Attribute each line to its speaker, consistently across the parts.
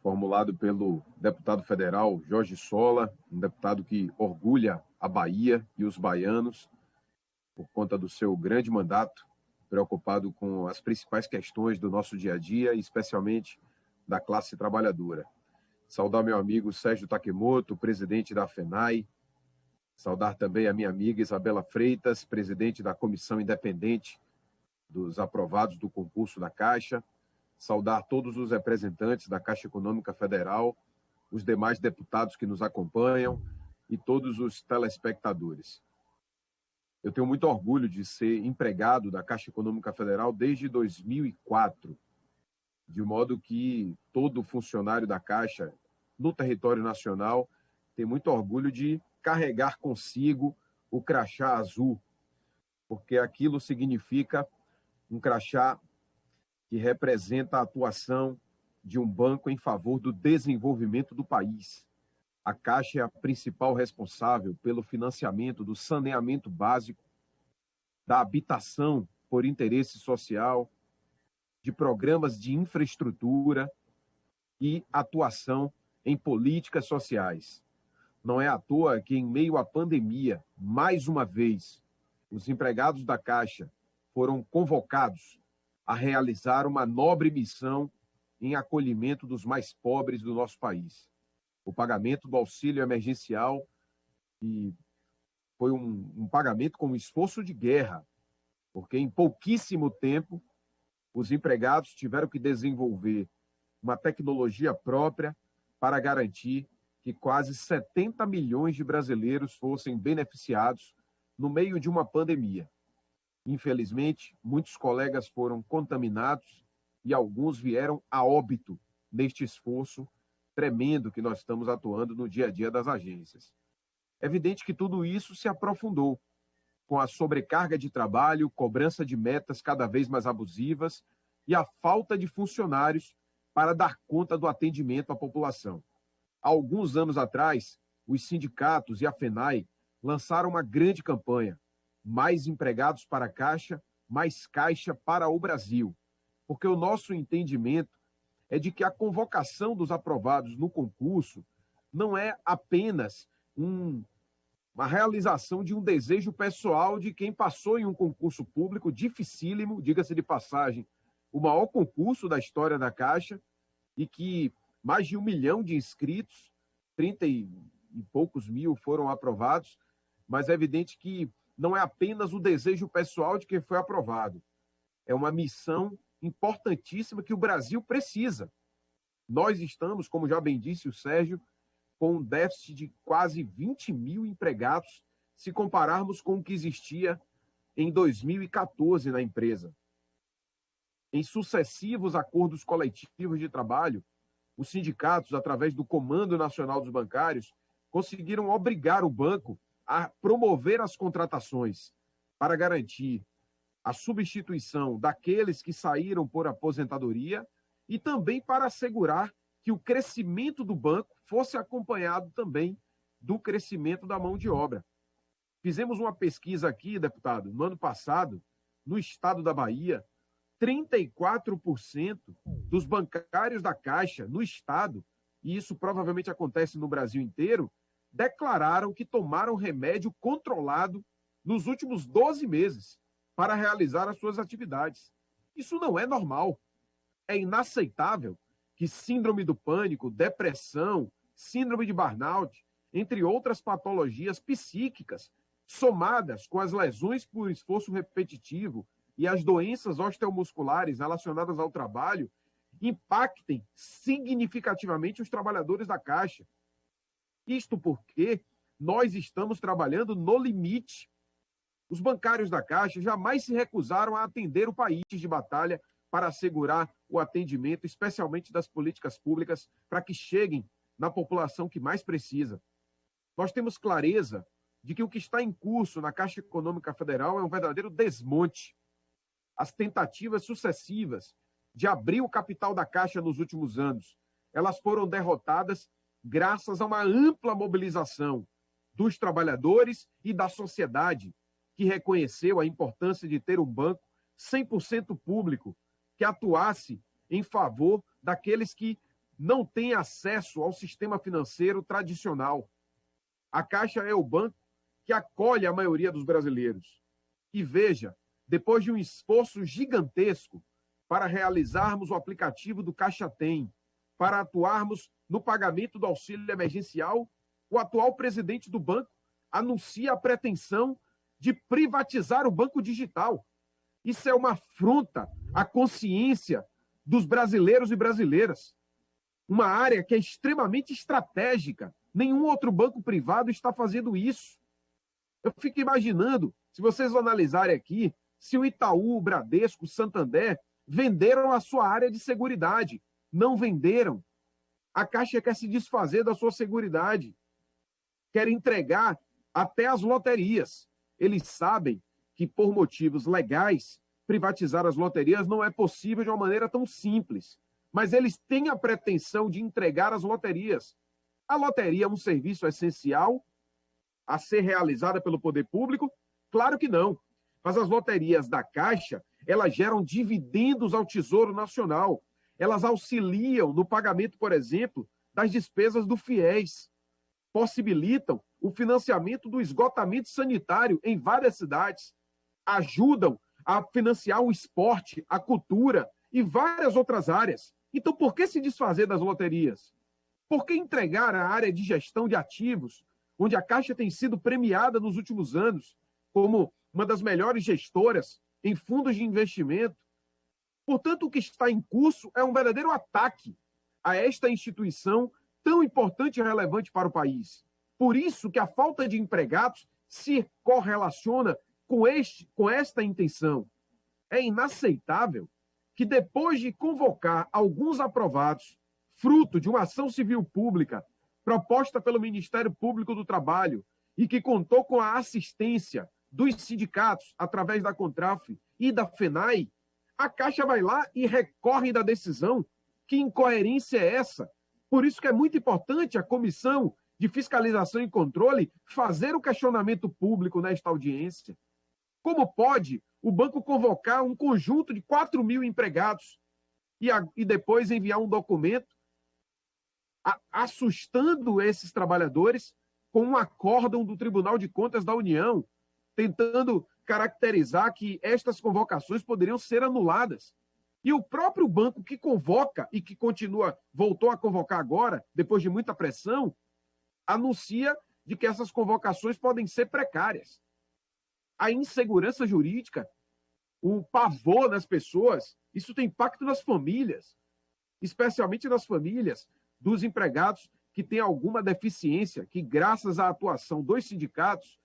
Speaker 1: formulado pelo deputado federal Jorge Sola, um deputado que orgulha a Bahia e os baianos por conta do seu grande mandato, preocupado com as principais questões do nosso dia a dia, especialmente da classe trabalhadora. Saudar meu amigo Sérgio Takemoto, presidente da FENAI, saudar também a minha amiga Isabela Freitas, presidente da Comissão Independente dos Aprovados do Concurso da Caixa, saudar todos os representantes da Caixa Econômica Federal, os demais deputados que nos acompanham e todos os telespectadores. Eu tenho muito orgulho de ser empregado da Caixa Econômica Federal desde 2004, de modo que todo funcionário da Caixa no território nacional tem muito orgulho de carregar consigo o crachá azul, porque aquilo significa um crachá que representa a atuação de um banco em favor do desenvolvimento do país. A Caixa é a principal responsável pelo financiamento do saneamento básico, da habitação por interesse social, de programas de infraestrutura e atuação em políticas sociais. Não é à toa que, em meio à pandemia, mais uma vez, os empregados da Caixa foram convocados a realizar uma nobre missão em acolhimento dos mais pobres do nosso país. O pagamento do auxílio emergencial e foi um pagamento com um esforço de guerra, porque em pouquíssimo tempo os empregados tiveram que desenvolver uma tecnologia própria para garantir que quase 70 milhões de brasileiros fossem beneficiados no meio de uma pandemia. Infelizmente, muitos colegas foram contaminados e alguns vieram a óbito neste esforço tremendo que nós estamos atuando no dia a dia das agências. É evidente que tudo isso se aprofundou com a sobrecarga de trabalho, cobrança de metas cada vez mais abusivas e a falta de funcionários para dar conta do atendimento à população. Há alguns anos atrás, os sindicatos e a FENAI lançaram uma grande campanha: mais empregados para a Caixa, mais Caixa para o Brasil. Porque o nosso entendimento é de que a convocação dos aprovados no concurso não é apenas uma realização de um desejo pessoal de quem passou em um concurso público dificílimo, diga-se de passagem, o maior concurso da história da Caixa, e que mais de 1 milhão de inscritos, 30 e poucos mil foram aprovados, mas é evidente que não é apenas o desejo pessoal de quem foi aprovado. É uma missão importantíssima que o Brasil precisa. Nós estamos, como já bem disse o Sérgio, com um déficit de quase 20 mil empregados, se compararmos com o que existia em 2014 na empresa. Em sucessivos acordos coletivos de trabalho, os sindicatos, através do Comando Nacional dos Bancários, conseguiram obrigar o banco a promover as contratações para garantir a substituição daqueles que saíram por aposentadoria e também para assegurar que o crescimento do banco fosse acompanhado também do crescimento da mão de obra. Fizemos uma pesquisa aqui, deputado, no ano passado, no estado da Bahia, 34% dos bancários da Caixa no estado, e isso provavelmente acontece no Brasil inteiro, declararam que tomaram remédio controlado nos últimos 12 meses para realizar as suas atividades. Isso não é normal. É inaceitável que síndrome do pânico, depressão, síndrome de burnout, entre outras patologias psíquicas, somadas com as lesões por esforço repetitivo e as doenças osteomusculares relacionadas ao trabalho, impactem significativamente os trabalhadores da Caixa. Isto porque nós estamos trabalhando no limite. Os bancários da Caixa jamais se recusaram a atender o país de batalha para assegurar o atendimento, especialmente das políticas públicas, para que cheguem na população que mais precisa. Nós temos clareza de que o que está em curso na Caixa Econômica Federal é um verdadeiro desmonte. As tentativas sucessivas de abrir o capital da Caixa nos últimos anos, elas foram derrotadas graças a uma ampla mobilização dos trabalhadores e da sociedade, que reconheceu a importância de ter um banco 100% público, que atuasse em favor daqueles que não tem acesso ao sistema financeiro tradicional. A Caixa é o banco que acolhe a maioria dos brasileiros. E veja, depois de um esforço gigantesco para realizarmos o aplicativo do Caixa Tem, para atuarmos no pagamento do auxílio emergencial, o atual presidente do banco anuncia a pretensão de privatizar o banco digital. Isso é uma afronta à consciência dos brasileiros e brasileiras. Uma área que é extremamente estratégica. Nenhum outro banco privado está fazendo isso. Eu fico imaginando, se vocês analisarem aqui, se o Itaú, o Bradesco, o Santander venderam a sua área de seguridade. Não venderam. A Caixa quer se desfazer da sua seguridade. Quer entregar até as loterias. Eles sabem que, por motivos legais, privatizar as loterias não é possível de uma maneira tão simples. Mas eles têm a pretensão de entregar as loterias. A loteria é um serviço essencial a ser realizada pelo poder público? Claro que não. Mas as loterias da Caixa, elas geram dividendos ao Tesouro Nacional. Elas auxiliam no pagamento, por exemplo, das despesas do FIES. Possibilitam o financiamento do esgotamento sanitário em várias cidades. Ajudam a financiar o esporte, a cultura e várias outras áreas. Então, por que se desfazer das loterias? Por que entregar a área de gestão de ativos, onde a Caixa tem sido premiada nos últimos anos como uma das melhores gestoras em fundos de investimento? Portanto, o que está em curso é um verdadeiro ataque a esta instituição tão importante e relevante para o país. Por isso que a falta de empregados se correlaciona com esta intenção. É inaceitável que, depois de convocar alguns aprovados, fruto de uma ação civil pública proposta pelo Ministério Público do Trabalho e que contou com a assistência dos sindicatos através da CONTRAF e da FENAI, a Caixa vai lá e recorre da decisão. Que incoerência é essa? Por isso que é muito importante a Comissão de Fiscalização e Controle fazer o questionamento público nesta audiência. Como pode o banco convocar um conjunto de 4 mil empregados e depois enviar um documento assustando esses trabalhadores com um acórdão do Tribunal de Contas da União, tentando caracterizar que estas convocações poderiam ser anuladas? E o próprio banco que convoca e que voltou a convocar agora, depois de muita pressão, anuncia de que essas convocações podem ser precárias. A insegurança jurídica, o pavor nas pessoas, isso tem impacto nas famílias, especialmente nas famílias dos empregados que têm alguma deficiência, que graças à atuação dos sindicatos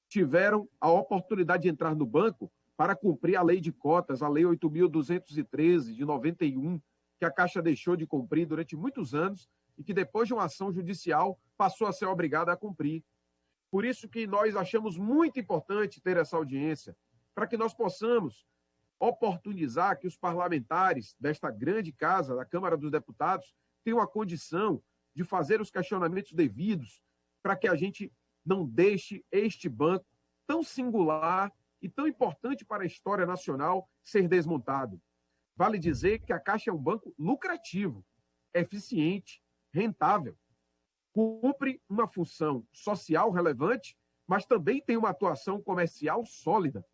Speaker 1: tiveram a oportunidade de entrar no banco para cumprir a lei de cotas, a lei 8.213 de 91, que a Caixa deixou de cumprir durante muitos anos e que depois de uma ação judicial passou a ser obrigada a cumprir. Por isso que nós achamos muito importante ter essa audiência, para que nós possamos oportunizar que os parlamentares desta grande casa, da Câmara dos Deputados, tenham a condição de fazer os questionamentos devidos para que a gente não deixe este banco tão singular e tão importante para a história nacional ser desmontado. Vale dizer que a Caixa é um banco lucrativo, eficiente, rentável. Cumpre uma função social relevante, mas também tem uma atuação comercial sólida.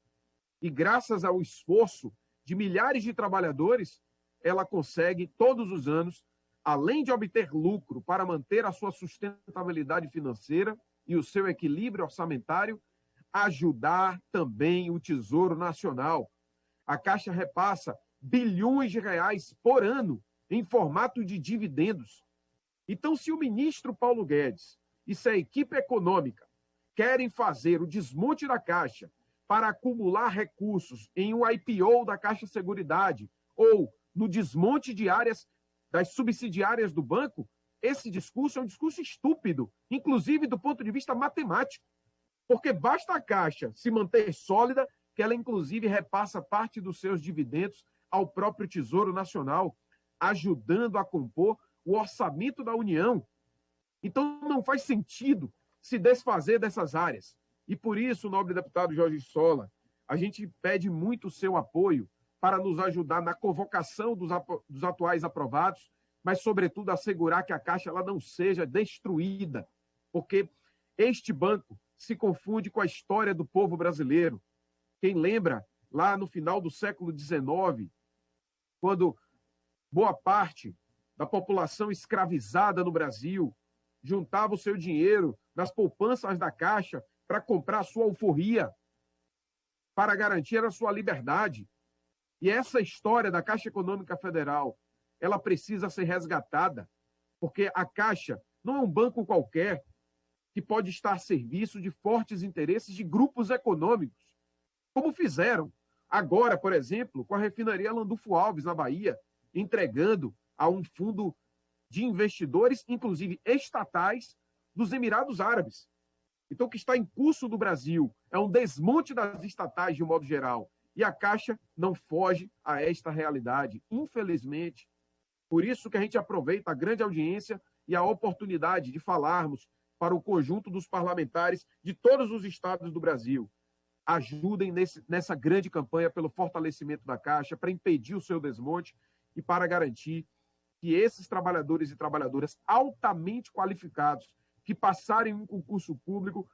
Speaker 1: E graças ao esforço de milhares de trabalhadores, ela consegue, todos os anos, além de obter lucro para manter a sua sustentabilidade financeira e o seu equilíbrio orçamentário, ajudar também o Tesouro Nacional. A Caixa repassa bilhões de reais por ano em formato de dividendos. Então, se o ministro Paulo Guedes e sua equipe econômica querem fazer o desmonte da Caixa para acumular recursos em um IPO da Caixa Seguridade ou no desmonte de áreas das subsidiárias do banco, esse discurso é um discurso estúpido, inclusive do ponto de vista matemático. Porque basta a Caixa se manter sólida, que ela inclusive repassa parte dos seus dividendos ao próprio Tesouro Nacional, ajudando a compor o orçamento da União. Então não faz sentido se desfazer dessas áreas. E por isso, nobre deputado Jorge Sola, a gente pede muito o seu apoio para nos ajudar na convocação dos atuais aprovados, mas, sobretudo, assegurar que a Caixa ela não seja destruída, porque este banco se confunde com a história do povo brasileiro. Quem lembra, lá no final do século XIX, quando boa parte da população escravizada no Brasil juntava o seu dinheiro nas poupanças da Caixa para comprar a sua alforria, para garantir a sua liberdade. E essa história da Caixa Econômica Federal, ela precisa ser resgatada, porque a Caixa não é um banco qualquer que pode estar a serviço de fortes interesses de grupos econômicos, como fizeram agora, por exemplo, com a refinaria Landulfo Alves, na Bahia, entregando a um fundo de investidores, inclusive estatais, dos Emirados Árabes. Então, o que está em curso no Brasil é um desmonte das estatais, de um modo geral, e a Caixa não foge a esta realidade, infelizmente. Por isso que a gente aproveita a grande audiência e a oportunidade de falarmos para o conjunto dos parlamentares de todos os estados do Brasil. Ajudem nessa grande campanha pelo fortalecimento da Caixa, para impedir o seu desmonte e para garantir que esses trabalhadores e trabalhadoras altamente qualificados, que passarem um concurso público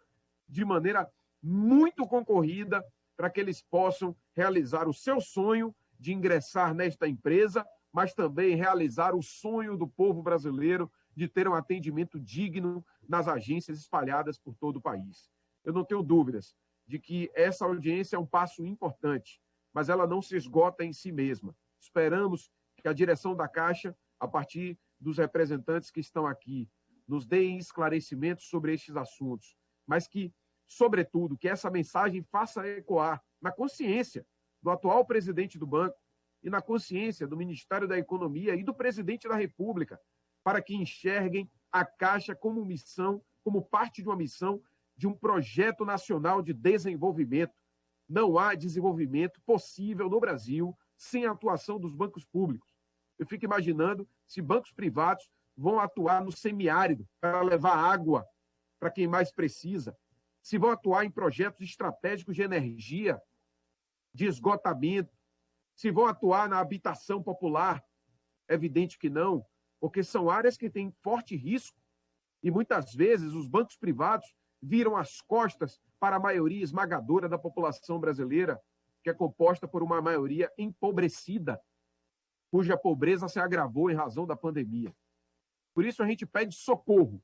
Speaker 1: de maneira muito concorrida, para que eles possam realizar o seu sonho de ingressar nesta empresa, mas também realizar o sonho do povo brasileiro de ter um atendimento digno nas agências espalhadas por todo o país. Eu não tenho dúvidas de que essa audiência é um passo importante, mas ela não se esgota em si mesma. Esperamos que a direção da Caixa, a partir dos representantes que estão aqui, nos deem esclarecimentos sobre estes assuntos, mas que, sobretudo, que essa mensagem faça ecoar na consciência do atual presidente do banco e na consciência do Ministério da Economia e do presidente da República, para que enxerguem a Caixa como missão, como parte de uma missão de um projeto nacional de desenvolvimento. Não há desenvolvimento possível no Brasil sem a atuação dos bancos públicos. Eu fico imaginando se bancos privados vão atuar no semiárido para levar água para quem mais precisa, se vão atuar em projetos estratégicos de energia, de esgotamento, se vão atuar na habitação popular. É evidente que não, porque são áreas que têm forte risco e muitas vezes os bancos privados viram as costas para a maioria esmagadora da população brasileira, que é composta por uma maioria empobrecida, cuja pobreza se agravou em razão da pandemia. Por isso a gente pede socorro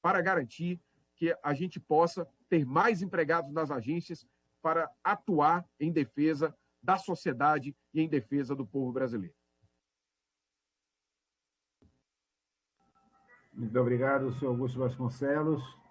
Speaker 1: para garantir que a gente possa ter mais empregados nas agências para atuar em defesa da sociedade e em defesa do povo brasileiro.
Speaker 2: Muito obrigado, senhor Augusto Vasconcelos.